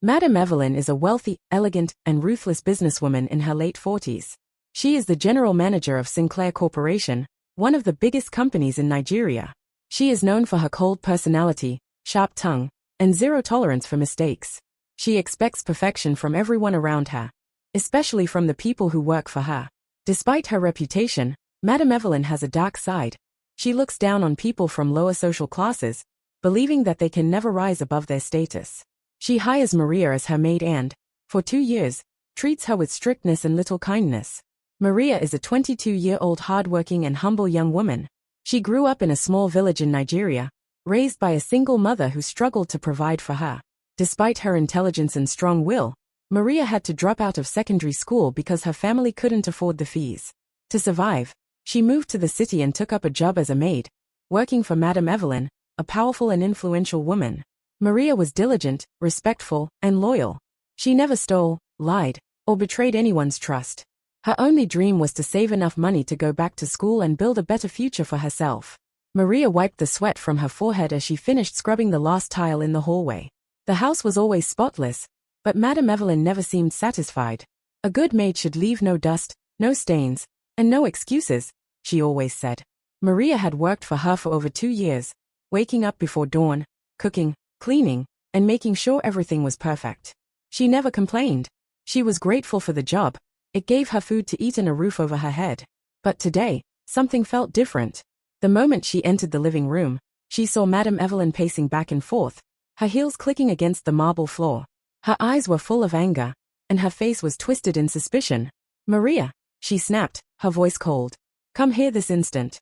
Madame Evelyn is a wealthy, elegant, and ruthless businesswoman in her late 40s. She is the general manager of Sinclair Corporation, one of the biggest companies in Nigeria. She is known for her cold personality, sharp tongue, and zero tolerance for mistakes. She expects perfection from everyone around her, especially from the people who work for her. Despite her reputation, Madame Evelyn has a dark side. She looks down on people from lower social classes, believing that they can never rise above their status. She hires Maria as her maid and, for 2 years, treats her with strictness and little kindness. Maria is a 22-year-old hardworking and humble young woman. She grew up in a small village in Nigeria, raised by a single mother who struggled to provide for her. Despite her intelligence and strong will, Maria had to drop out of secondary school because her family couldn't afford the fees. To survive, she moved to the city and took up a job as a maid, working for Madame Evelyn, a powerful and influential woman. Maria was diligent, respectful, and loyal. She never stole, lied, or betrayed anyone's trust. Her only dream was to save enough money to go back to school and build a better future for herself. Maria wiped the sweat from her forehead as she finished scrubbing the last tile in the hallway. The house was always spotless, but Madame Evelyn never seemed satisfied. A good maid should leave no dust, no stains, and no excuses, she always said. Maria had worked for her for over 2 years, waking up before dawn, cooking, cleaning, and making sure everything was perfect. She never complained. She was grateful for the job. It gave her food to eat and a roof over her head. But today, something felt different. The moment she entered the living room, she saw Madame Evelyn pacing back and forth, her heels clicking against the marble floor. Her eyes were full of anger, and her face was twisted in suspicion. "Maria," she snapped, her voice cold. "Come here this instant."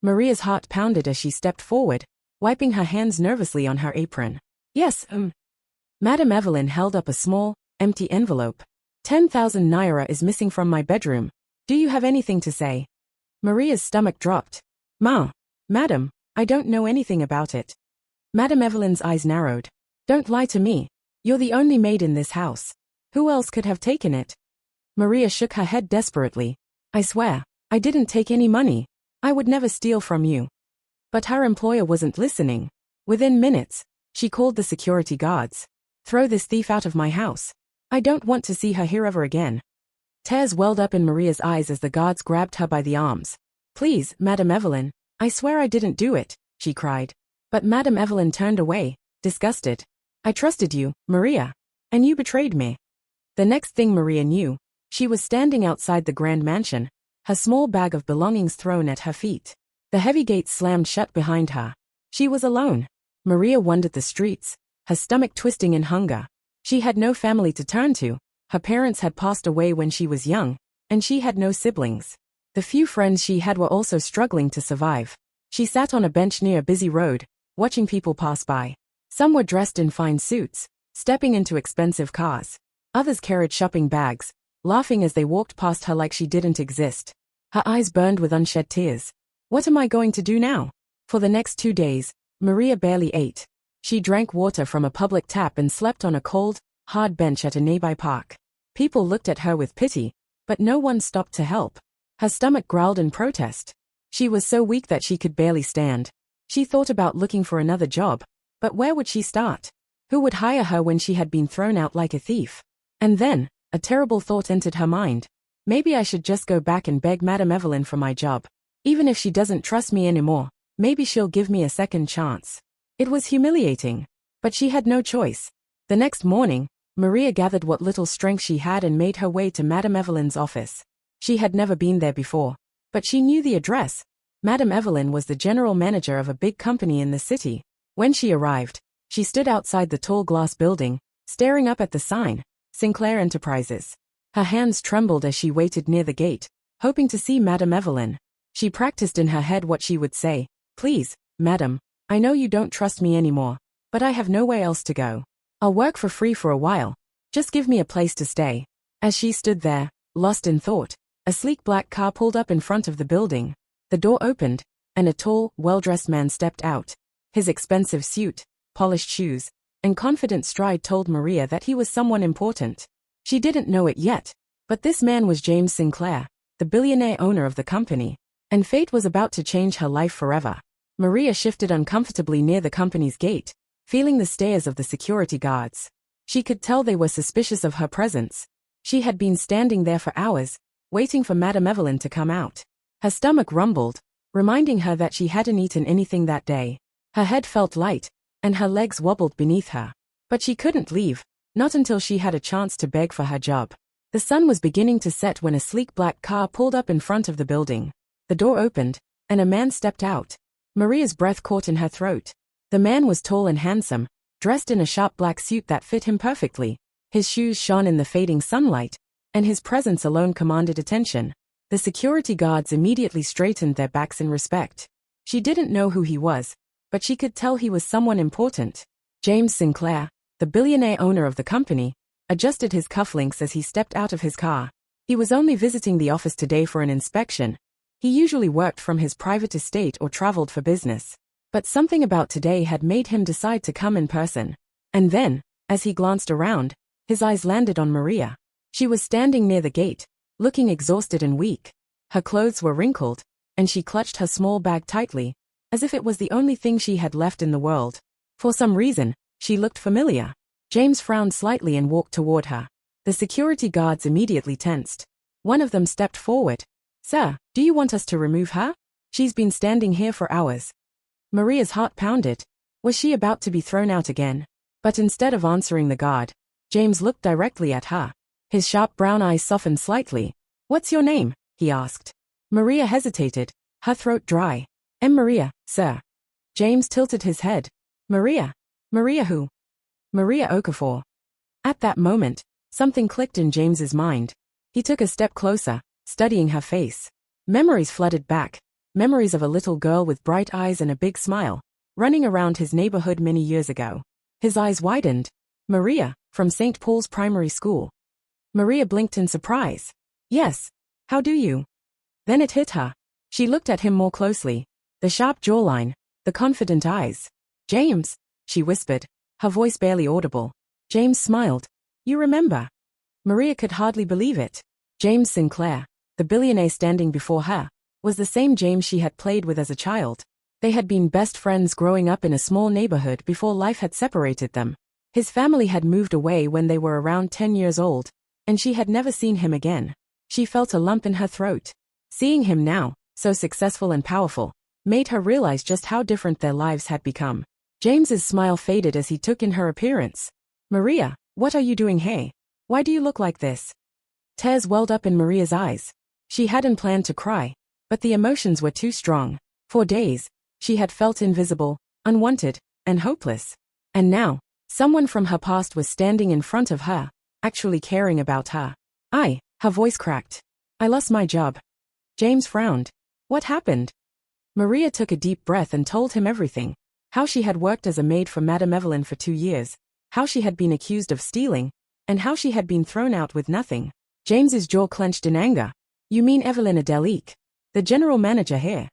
Maria's heart pounded as she stepped forward, wiping her hands nervously on her apron. "Yes, Madame Evelyn held up a small, empty envelope. 10,000 naira is missing from my bedroom. Do you have anything to say?" Maria's stomach dropped. Madam, I don't know anything about it." Madame Evelyn's eyes narrowed. "Don't lie to me. You're the only maid in this house. Who else could have taken it?" Maria shook her head desperately. "I swear, I didn't take any money. I would never steal from you." But her employer wasn't listening. Within minutes, she called the security guards. "Throw this thief out of my house. I don't want to see her here ever again." Tears welled up in Maria's eyes as the guards grabbed her by the arms. "Please, Madame Evelyn, I swear I didn't do it," she cried. But Madame Evelyn turned away, disgusted. "I trusted you, Maria. And you betrayed me." The next thing Maria knew, she was standing outside the grand mansion, her small bag of belongings thrown at her feet. The heavy gates slammed shut behind her. She was alone. Maria wandered the streets, her stomach twisting in hunger. She had no family to turn to. Her parents had passed away when she was young, and she had no siblings. The few friends she had were also struggling to survive. She sat on a bench near a busy road, watching people pass by. Some were dressed in fine suits, stepping into expensive cars. Others carried shopping bags, laughing as they walked past her like she didn't exist. Her eyes burned with unshed tears. What am I going to do now? For the next 2 days, Maria barely ate. She drank water from a public tap and slept on a cold, hard bench at a nearby park. People looked at her with pity, but no one stopped to help. Her stomach growled in protest. She was so weak that she could barely stand. She thought about looking for another job, but where would she start? Who would hire her when she had been thrown out like a thief? And then, a terrible thought entered her mind. Maybe I should just go back and beg Madame Evelyn for my job. Even if she doesn't trust me anymore, maybe she'll give me a second chance. It was humiliating, but she had no choice. The next morning, Maria gathered what little strength she had and made her way to Madame Evelyn's office. She had never been there before, but she knew the address. Madame Evelyn was the general manager of a big company in the city. When she arrived, she stood outside the tall glass building, staring up at the sign, Sinclair Enterprises. Her hands trembled as she waited near the gate, hoping to see Madame Evelyn. She practiced in her head what she would say. "Please, madam, I know you don't trust me anymore, but I have nowhere else to go. I'll work for free for a while. Just give me a place to stay." As she stood there, lost in thought, a sleek black car pulled up in front of the building. The door opened, and a tall, well-dressed man stepped out. His expensive suit, polished shoes, and confident stride told Maria that he was someone important. She didn't know it yet, but this man was James Sinclair, the billionaire owner of the company, and fate was about to change her life forever. Maria shifted uncomfortably near the company's gate, feeling the stares of the security guards. She could tell they were suspicious of her presence. She had been standing there for hours, waiting for Madame Evelyn to come out. Her stomach rumbled, reminding her that she hadn't eaten anything that day. Her head felt light, and her legs wobbled beneath her. But she couldn't leave, not until she had a chance to beg for her job. The sun was beginning to set when a sleek black car pulled up in front of the building. The door opened, and a man stepped out. Maria's breath caught in her throat. The man was tall and handsome, dressed in a sharp black suit that fit him perfectly. His shoes shone in the fading sunlight, and his presence alone commanded attention. The security guards immediately straightened their backs in respect. She didn't know who he was, but she could tell he was someone important. James Sinclair, the billionaire owner of the company, adjusted his cufflinks as he stepped out of his car. He was only visiting the office today for an inspection. He usually worked from his private estate or traveled for business. But something about today had made him decide to come in person. And then, as he glanced around, his eyes landed on Maria. She was standing near the gate, looking exhausted and weak. Her clothes were wrinkled, and she clutched her small bag tightly, as if it was the only thing she had left in the world. For some reason, she looked familiar. James frowned slightly and walked toward her. The security guards immediately tensed. One of them stepped forward. "Sir, do you want us to remove her? She's been standing here for hours." Maria's heart pounded. Was she about to be thrown out again? But instead of answering the guard, James looked directly at her. His sharp brown eyes softened slightly. "What's your name?" he asked. Maria hesitated, her throat dry. "I'm Maria, sir." James tilted his head. "Maria? Maria who?" "Maria Okafor." At that moment, something clicked in James's mind. He took a step closer, studying her face. Memories flooded back. Memories of a little girl with bright eyes and a big smile, running around his neighborhood many years ago. His eyes widened. "Maria, from St. Paul's Primary School." Maria blinked in surprise. "Yes. How do you?" Then it hit her. She looked at him more closely. The sharp jawline, the confident eyes. "James," she whispered, her voice barely audible. James smiled. "You remember?" Maria could hardly believe it. James Sinclair, the billionaire standing before her, was the same James she had played with as a child. They had been best friends growing up in a small neighborhood before life had separated them. His family had moved away when they were around 10 years old, and she had never seen him again. She felt a lump in her throat. Seeing him now, so successful and powerful, made her realize just how different their lives had become. James's smile faded as he took in her appearance. "Maria, what are you doing here? Why do you look like this?" Tears welled up in Maria's eyes. She hadn't planned to cry, but the emotions were too strong. For days, she had felt invisible, unwanted, and hopeless. And now, someone from her past was standing in front of her, actually caring about her. Her voice cracked. "I lost my job." James frowned. "What happened?" Maria took a deep breath and told him everything. How she had worked as a maid for Madame Evelyn for 2 years, how she had been accused of stealing, and how she had been thrown out with nothing. James's jaw clenched in anger. "You mean Evelyn Adelique, the general manager here?"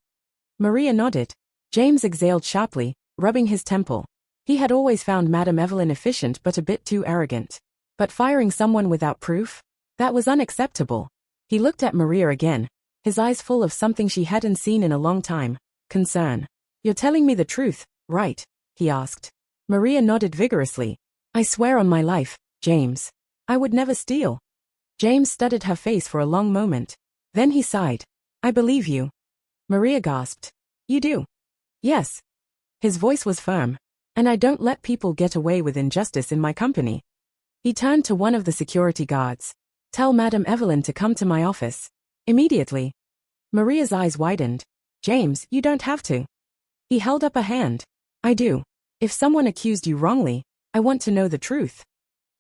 Maria nodded. James exhaled sharply, rubbing his temple. He had always found Madame Evelyn efficient but a bit too arrogant. But firing someone without proof? That was unacceptable. He looked at Maria again, his eyes full of something she hadn't seen in a long time, concern. "You're telling me the truth, right?" he asked. Maria nodded vigorously. "I swear on my life, James. I would never steal." James studied her face for a long moment. Then he sighed. "I believe you." Maria gasped. "You do?" "Yes." His voice was firm. "And I don't let people get away with injustice in my company." He turned to one of the security guards. "Tell Madame Evelyn to come to my office. Immediately." Maria's eyes widened. "James, you don't have to." He held up a hand. "I do. If someone accused you wrongly, I want to know the truth."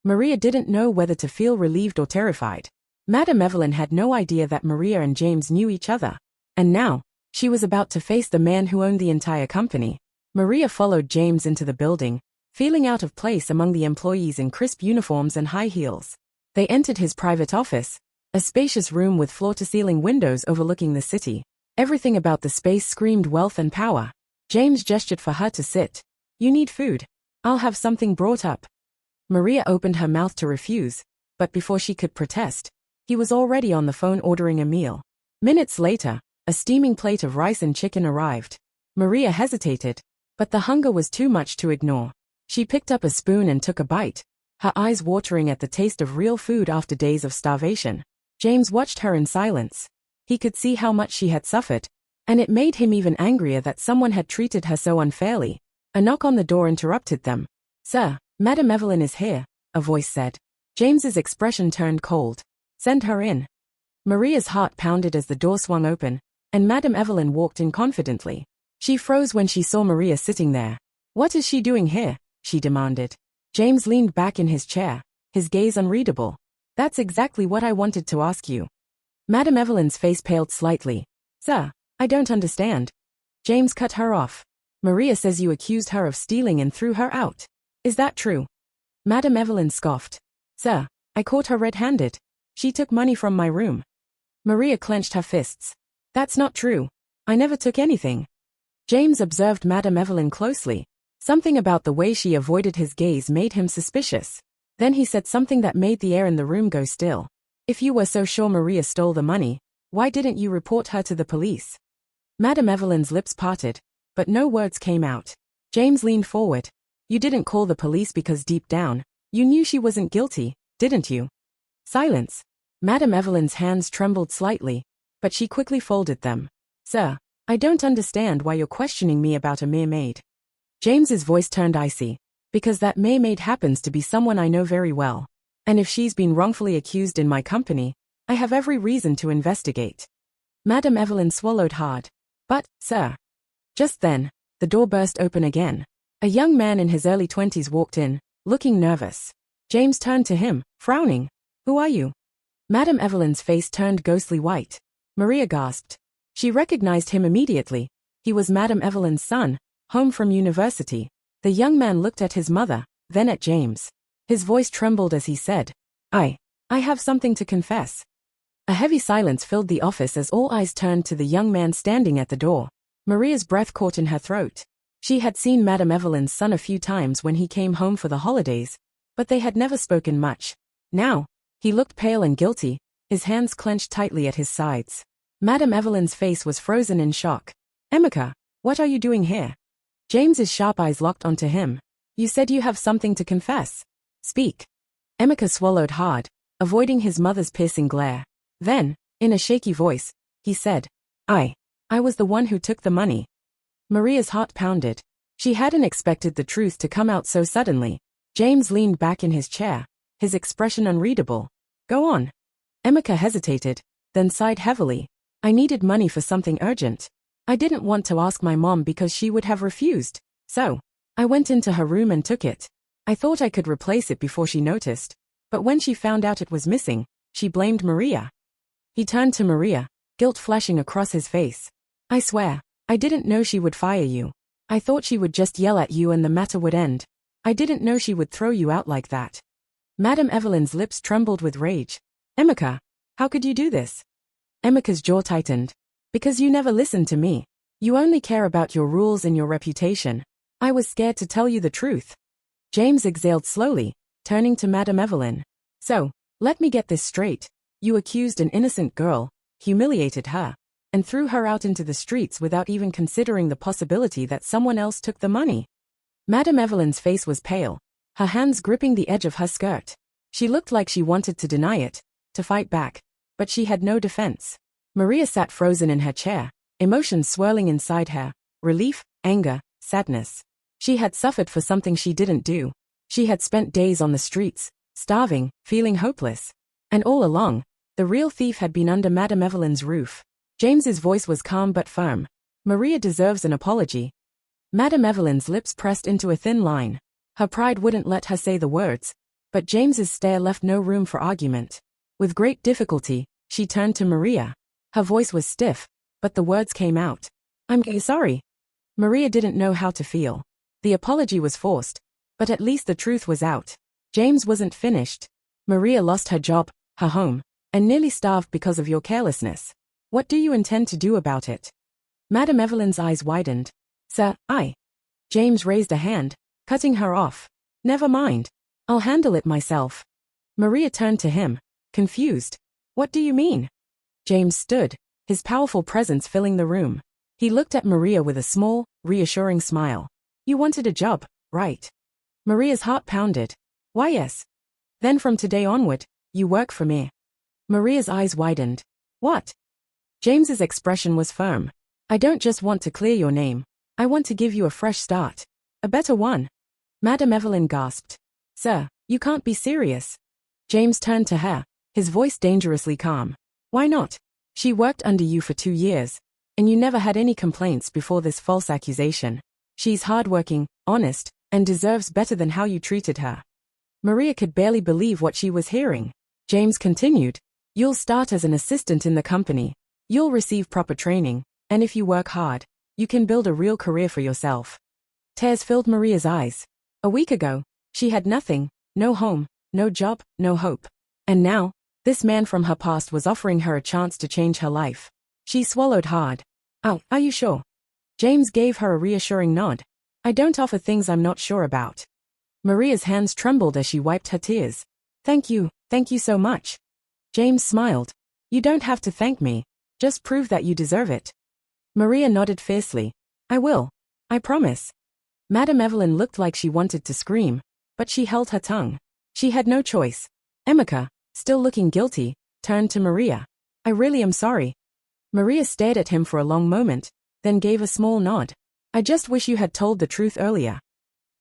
Maria didn't know whether to feel relieved or terrified. Madame Evelyn had no idea that Maria and James knew each other. And now, she was about to face the man who owned the entire company. Maria followed James into the building, feeling out of place among the employees in crisp uniforms and high heels. They entered his private office, a spacious room with floor-to-ceiling windows overlooking the city. Everything about the space screamed wealth and power. James gestured for her to sit. "You need food. I'll have something brought up." Maria opened her mouth to refuse, but before she could protest, he was already on the phone ordering a meal. Minutes later, a steaming plate of rice and chicken arrived. Maria hesitated, but the hunger was too much to ignore. She picked up a spoon and took a bite, her eyes watering at the taste of real food after days of starvation. James watched her in silence. He could see how much she had suffered, and it made him even angrier that someone had treated her so unfairly. A knock on the door interrupted them. "Sir, Madam Evelyn is here," a voice said. James's expression turned cold. "Send her in." Maria's heart pounded as the door swung open, and Madam Evelyn walked in confidently. She froze when she saw Maria sitting there. "What is she doing here?" she demanded. James leaned back in his chair, his gaze unreadable. "That's exactly what I wanted to ask you." Madam Evelyn's face paled slightly. "Sir, I don't understand." James cut her off. "Maria says you accused her of stealing and threw her out. Is that true?" Madam Evelyn scoffed. "Sir, I caught her red-handed. She took money from my room." Maria clenched her fists. "That's not true. I never took anything." James observed Madam Evelyn closely. Something about the way she avoided his gaze made him suspicious. Then he said something that made the air in the room go still. "If you were so sure Maria stole the money, why didn't you report her to the police?" Madam Evelyn's lips parted, but no words came out. James leaned forward. "You didn't call the police because deep down, you knew she wasn't guilty, didn't you?" Silence. Madam Evelyn's hands trembled slightly, but she quickly folded them. "Sir, I don't understand why you're questioning me about a mere maid." James's voice turned icy. "Because that mere maid happens to be someone I know very well. And if she's been wrongfully accused in my company, I have every reason to investigate." Madam Evelyn swallowed hard. "But, sir." Just then, the door burst open again. A young man in his early 20s walked in, looking nervous. James turned to him, frowning. "Who are you?" Madam Evelyn's face turned ghostly white. Maria gasped. She recognized him immediately. He was Madam Evelyn's son, home from university. The young man looked at his mother, then at James. His voice trembled as he said, I have something to confess." A heavy silence filled the office as all eyes turned to the young man standing at the door. Maria's breath caught in her throat. She had seen Madam Evelyn's son a few times when he came home for the holidays, but they had never spoken much. Now, he looked pale and guilty, his hands clenched tightly at his sides. Madam Evelyn's face was frozen in shock. "Emeka, what are you doing here?" James's sharp eyes locked onto him. "You said you have something to confess. Speak." Emeka swallowed hard, avoiding his mother's piercing glare. Then, in a shaky voice, he said, I was the one who took the money." Maria's heart pounded. She hadn't expected the truth to come out so suddenly. James leaned back in his chair, his expression unreadable. "Go on." Emeka hesitated, then sighed heavily. "I needed money for something urgent. I didn't want to ask my mom because she would have refused, so I went into her room and took it. I thought I could replace it before she noticed, but when she found out it was missing, she blamed Maria." He turned to Maria, guilt flashing across his face. "I swear, I didn't know she would fire you. I thought she would just yell at you and the matter would end. I didn't know she would throw you out like that." Madam Evelyn's lips trembled with rage. "Emeka, how could you do this?" Emeka's jaw tightened. "Because you never listened to me. You only care about your rules and your reputation. I was scared to tell you the truth." James exhaled slowly, turning to Madam Evelyn. "So, let me get this straight. You accused an innocent girl, humiliated her, and threw her out into the streets without even considering the possibility that someone else took the money." Madam Evelyn's face was pale, her hands gripping the edge of her skirt. She looked like she wanted to deny it, to fight back, but she had no defense. Maria sat frozen in her chair, emotions swirling inside her, relief, anger, sadness. She had suffered for something she didn't do. She had spent days on the streets, starving, feeling hopeless. And all along, the real thief had been under Madam Evelyn's roof. James's voice was calm but firm. "Maria deserves an apology." Madam Evelyn's lips pressed into a thin line. Her pride wouldn't let her say the words, but James's stare left no room for argument. With great difficulty, she turned to Maria. Her voice was stiff, but the words came out. "I'm sorry." Maria didn't know how to feel. The apology was forced, but at least the truth was out. James wasn't finished. "Maria lost her job, her home, and nearly starved because of your carelessness. What do you intend to do about it?" Madam Evelyn's eyes widened. "Sir, James raised a hand, cutting her off. "Never mind. I'll handle it myself." Maria turned to him, confused. "What do you mean?" James stood, his powerful presence filling the room. He looked at Maria with a small, reassuring smile. "You wanted a job, right?" Maria's heart pounded. "Why yes, Then from today onward, you work for me. Maria's eyes widened. What? James's expression was firm. I don't just want to clear your name. I want to give you a fresh start. A better one. Madame Evelyn gasped. Sir, you can't be serious. James turned to her, his voice dangerously calm. Why not? She worked under you for 2 years, and you never had any complaints before this false accusation. She's hardworking, honest, and deserves better than how you treated her. Maria could barely believe what she was hearing. James continued, you'll start as an assistant in the company. You'll receive proper training, and if you work hard, you can build a real career for yourself. Tears filled Maria's eyes. A week ago, she had nothing, no home, no job, no hope. And now, this man from her past was offering her a chance to change her life. She swallowed hard. Oh, are you sure? James gave her a reassuring nod. I don't offer things I'm not sure about. Maria's hands trembled as she wiped her tears. Thank you so much. James smiled. You don't have to thank me. Just prove that you deserve it. Maria nodded fiercely. I will. I promise. Madame Evelyn looked like she wanted to scream, but she held her tongue. She had no choice. Emeka, still looking guilty, turned to Maria. I really am sorry. Maria stared at him for a long moment, then gave a small nod. I just wish you had told the truth earlier.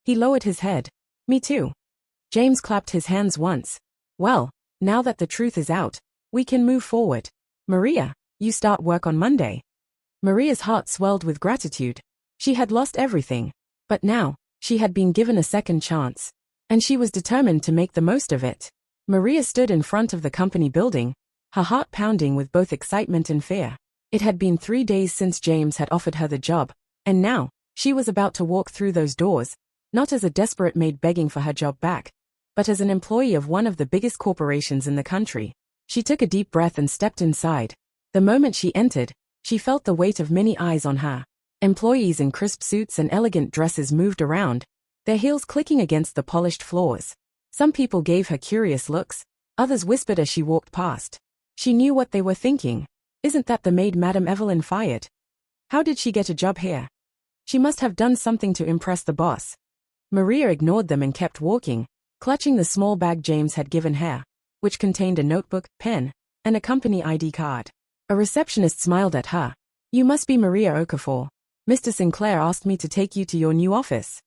He lowered his head. Me too. James clapped his hands once. Well, now that the truth is out, we can move forward. Maria, you start work on Monday. Maria's heart swelled with gratitude. She had lost everything. But now, she had been given a second chance. And she was determined to make the most of it. Maria stood in front of the company building, her heart pounding with both excitement and fear. It had been 3 days since James had offered her the job, and now, she was about to walk through those doors, not as a desperate maid begging for her job back, but as an employee of one of the biggest corporations in the country. She took a deep breath and stepped inside. The moment she entered, she felt the weight of many eyes on her. Employees in crisp suits and elegant dresses moved around, their heels clicking against the polished floors. Some people gave her curious looks, others whispered as she walked past. She knew what they were thinking. Isn't that the maid Madame Evelyn fired? How did she get a job here? She must have done something to impress the boss. Maria ignored them and kept walking, clutching the small bag James had given her, which contained a notebook, pen, and a company ID card. A receptionist smiled at her. You must be Maria Okafor. Mr. Sinclair asked me to take you to your new office.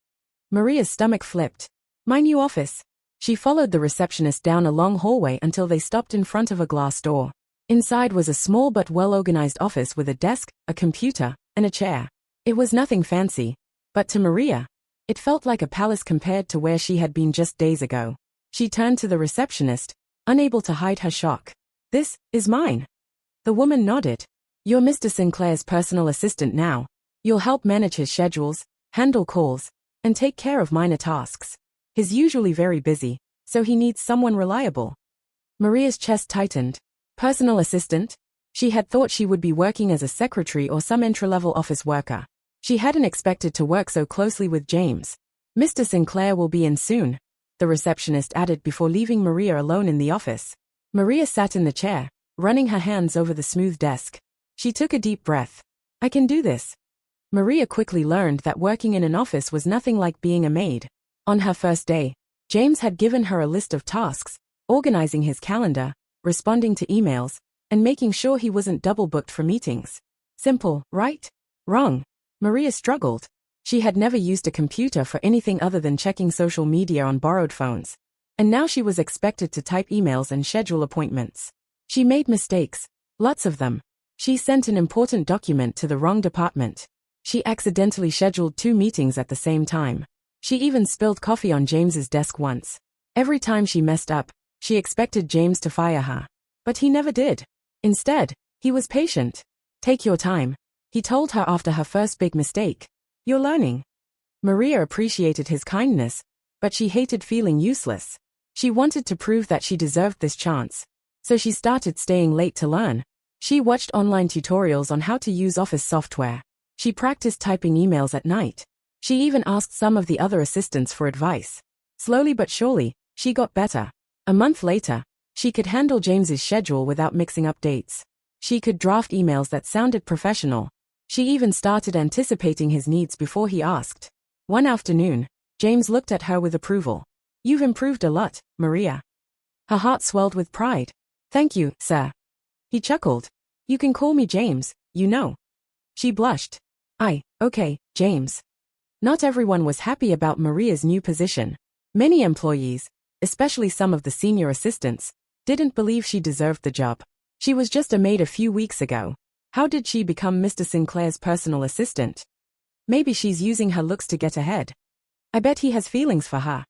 Maria's stomach flipped. My new office? She followed the receptionist down a long hallway until they stopped in front of a glass door. Inside was a small but well-organized office with a desk, a computer, and a chair. It was nothing fancy, but to Maria, it felt like a palace compared to where she had been just days ago. She turned to the receptionist, unable to hide her shock. This is mine. The woman nodded. You're Mr. Sinclair's personal assistant now. You'll help manage his schedules, handle calls, and take care of minor tasks. He's usually very busy, so he needs someone reliable. Maria's chest tightened. Personal assistant? She had thought she would be working as a secretary or some entry-level office worker. She hadn't expected to work so closely with James. Mr. Sinclair will be in soon, the receptionist added before leaving Maria alone in the office. Maria sat in the chair, running her hands over the smooth desk. She took a deep breath. I can do this. Maria quickly learned that working in an office was nothing like being a maid. On her first day, James had given her a list of tasks, organizing his calendar, responding to emails, and making sure he wasn't double-booked for meetings. Simple, right? Wrong. Maria struggled. She had never used a computer for anything other than checking social media on borrowed phones. And now she was expected to type emails and schedule appointments. She made mistakes. Lots of them. She sent an important document to the wrong department. She accidentally scheduled 2 meetings at the same time. She even spilled coffee on James's desk once. Every time she messed up, she expected James to fire her. But he never did. Instead, he was patient. Take your time, he told her after her first big mistake. You're learning. Maria appreciated his kindness, but she hated feeling useless. She wanted to prove that she deserved this chance. So she started staying late to learn. She watched online tutorials on how to use office software. She practiced typing emails at night. She even asked some of the other assistants for advice. Slowly but surely, she got better. A month later, she could handle James's schedule without mixing up dates. She could draft emails that sounded professional. She even started anticipating his needs before he asked. One afternoon, James looked at her with approval. You've improved a lot, Maria. Her heart swelled with pride. "Thank you, sir." He chuckled. "You can call me James, you know." She blushed. Okay, James." Not everyone was happy about Maria's new position. Many employees, especially some of the senior assistants, didn't believe she deserved the job. She was just a maid a few weeks ago. How did she become Mr. Sinclair's personal assistant? Maybe she's using her looks to get ahead. I bet he has feelings for her.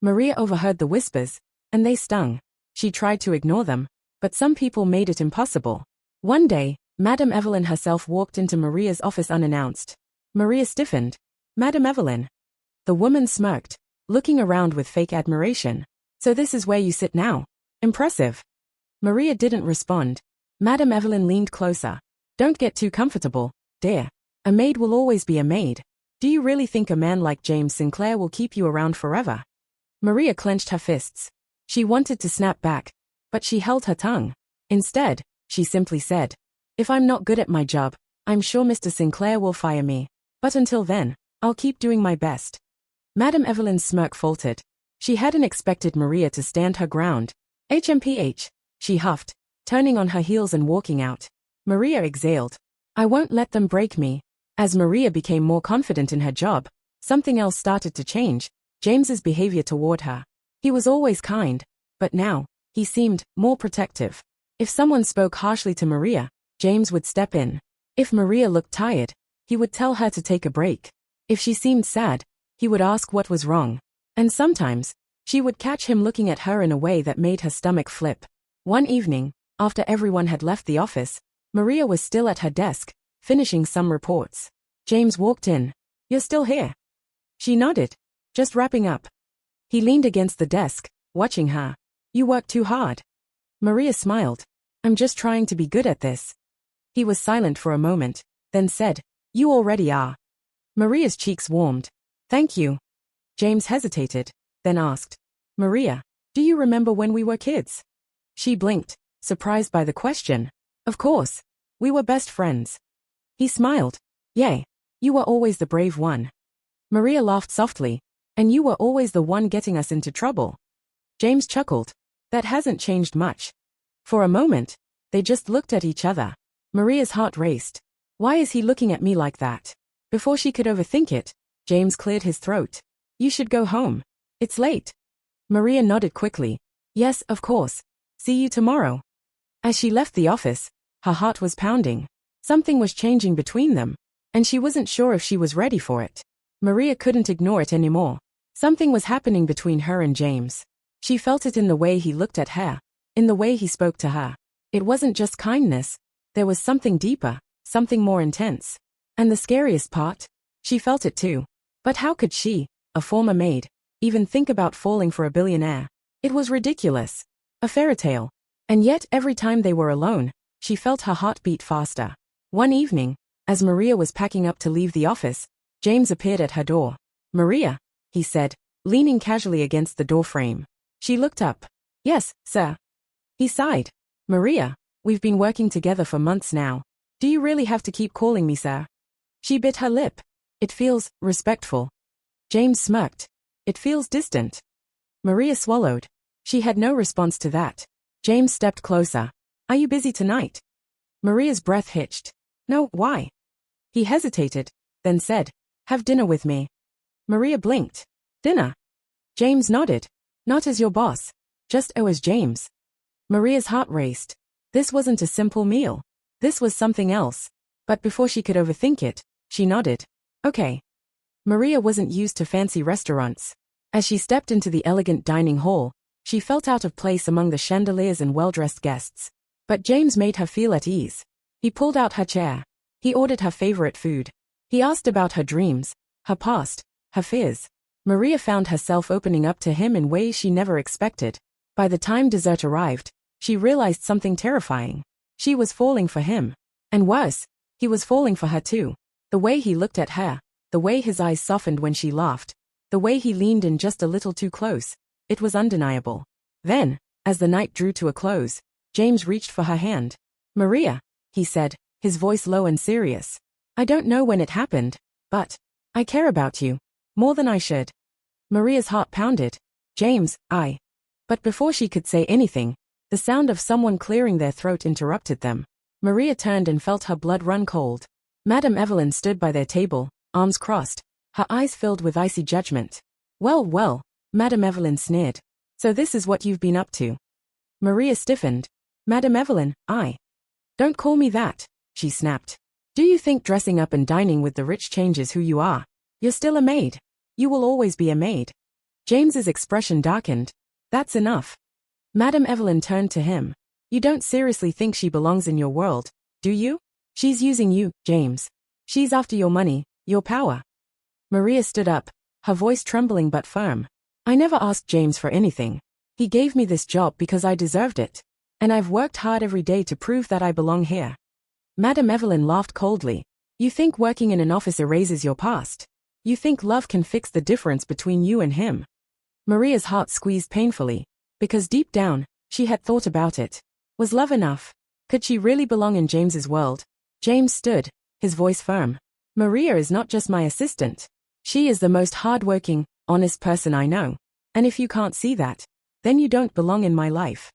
Maria overheard the whispers, and they stung. She tried to ignore them, but some people made it impossible. One day, Madame Evelyn herself walked into Maria's office unannounced. Maria stiffened. "Madame Evelyn." The woman smirked, looking around with fake admiration. "So this is where you sit now? Impressive." Maria didn't respond. Madame Evelyn leaned closer. "Don't get too comfortable, dear. A maid will always be a maid. Do you really think a man like James Sinclair will keep you around forever?" Maria clenched her fists. She wanted to snap back, but she held her tongue. Instead, she simply said, "If I'm not good at my job, I'm sure Mr. Sinclair will fire me. But until then, I'll keep doing my best." Madame Evelyn's smirk faltered. She hadn't expected Maria to stand her ground. "HMPH," she huffed, turning on her heels and walking out. Maria exhaled. "I won't let them break me." As Maria became more confident in her job, something else started to change: James's behavior toward her. He was always kind, but now, he seemed more protective. If someone spoke harshly to Maria, James would step in. If Maria looked tired, he would tell her to take a break. If she seemed sad, he would ask what was wrong. And sometimes, she would catch him looking at her in a way that made her stomach flip. One evening, after everyone had left the office, Maria was still at her desk, finishing some reports. James walked in. "You're still here?" She nodded. "Just wrapping up." He leaned against the desk, watching her. "You work too hard." Maria smiled. "I'm just trying to be good at this." He was silent for a moment, then said, "You already are." Maria's cheeks warmed. "Thank you." James hesitated, then asked, "Maria, do you remember when we were kids?" She blinked, surprised by the question. "Of course. We were best friends." He smiled. "Yay. You were always the brave one." Maria laughed softly. "And you were always the one getting us into trouble." James chuckled. "That hasn't changed much." For a moment, they just looked at each other. Maria's heart raced. Why is he looking at me like that? Before she could overthink it, James cleared his throat. "You should go home. It's late." Maria nodded quickly. "Yes, of course. See you tomorrow." As she left the office, her heart was pounding. Something was changing between them, and she wasn't sure if she was ready for it. Maria couldn't ignore it anymore. Something was happening between her and James. She felt it in the way he looked at her, in the way he spoke to her. It wasn't just kindness. There was something deeper, something more intense. And the scariest part? She felt it too. But how could she, a former maid, even think about falling for a billionaire? It was ridiculous. A fairy tale. And yet every time they were alone, she felt her heart beat faster. One evening, as Maria was packing up to leave the office, James appeared at her door. "Maria," he said, leaning casually against the doorframe. She looked up. "Yes, sir." He sighed. "Maria, we've been working together for months now. Do you really have to keep calling me sir?" She bit her lip. "It feels respectful." James smirked. "It feels distant." Maria swallowed. She had no response to that. James stepped closer. "Are you busy tonight?" Maria's breath hitched. "No, why?" He hesitated, then said, "Have dinner with me." Maria blinked. "Dinner?" James nodded. "Not as your boss. Just as James." Maria's heart raced. This wasn't a simple meal. This was something else. But before she could overthink it, she nodded. "Okay." Maria wasn't used to fancy restaurants. As she stepped into the elegant dining hall, she felt out of place among the chandeliers and well-dressed guests. But James made her feel at ease. He pulled out her chair. He ordered her favorite food. He asked about her dreams, her past, her fears. Maria found herself opening up to him in ways she never expected. By the time dessert arrived, she realized something terrifying. She was falling for him. And worse, he was falling for her too. The way he looked at her, the way his eyes softened when she laughed, the way he leaned in just a little too close, it was undeniable. Then, as the night drew to a close, James reached for her hand. "Maria," he said, his voice low and serious. "I don't know when it happened, but I care about you. More than I should." Maria's heart pounded. "James, but But before she could say anything, the sound of someone clearing their throat interrupted them. Maria turned and felt her blood run cold. Madame Evelyn stood by their table, arms crossed, her eyes filled with icy judgment. Well, well, Madame Evelyn sneered. So this is what you've been up to. Maria stiffened. Madame Evelyn, Don't call me that, she snapped. Do you think dressing up and dining with the rich changes who you are? You're still a maid. You will always be a maid. James's expression darkened. That's enough. Madame Evelyn turned to him. You don't seriously think she belongs in your world, do you? She's using you, James. She's after your money, your power. Maria stood up, her voice trembling but firm. I never asked James for anything. He gave me this job because I deserved it. And I've worked hard every day to prove that I belong here. Madame Evelyn laughed coldly. You think working in an office erases your past? You think love can fix the difference between you and him? Maria's heart squeezed painfully, because deep down, she had thought about it. Was love enough? Could she really belong in James's world? James stood, his voice firm. Maria is not just my assistant. She is the most hardworking, honest person I know. And if you can't see that, then you don't belong in my life.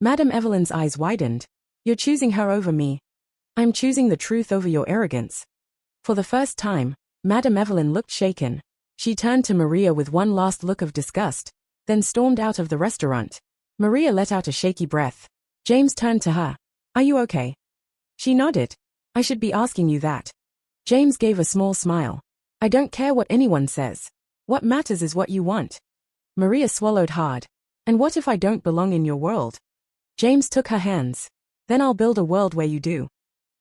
Madame Evelyn's eyes widened. You're choosing her over me. I'm choosing the truth over your arrogance. For the first time, Madame Evelyn looked shaken. She turned to Maria with one last look of disgust, then stormed out of the restaurant. Maria let out a shaky breath. James turned to her. Are you okay? She nodded. I should be asking you that. James gave a small smile. I don't care what anyone says. What matters is what you want. Maria swallowed hard. And what if I don't belong in your world? James took her hands. Then I'll build a world where you do.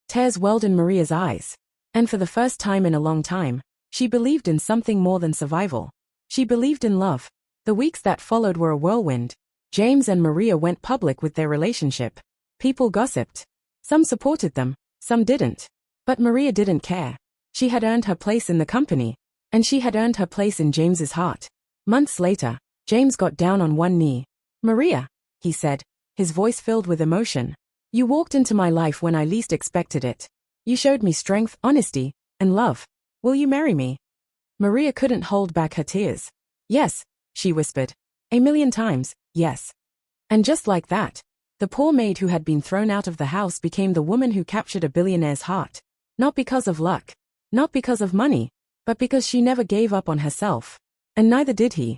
Tears welled in Maria's eyes. And for the first time in a long time, she believed in something more than survival. She believed in love. The weeks that followed were a whirlwind. James and Maria went public with their relationship. People gossiped. Some supported them, some didn't. But Maria didn't care. She had earned her place in the company, and she had earned her place in James's heart. Months later, James got down on one knee. Maria, he said, his voice filled with emotion. You walked into my life when I least expected it. You showed me strength, honesty, and love. Will you marry me? Maria couldn't hold back her tears. Yes, she whispered. 1,000,000 times, yes. And just like that, the poor maid who had been thrown out of the house became the woman who captured a billionaire's heart. Not because of luck, not because of money, but because she never gave up on herself. And neither did he.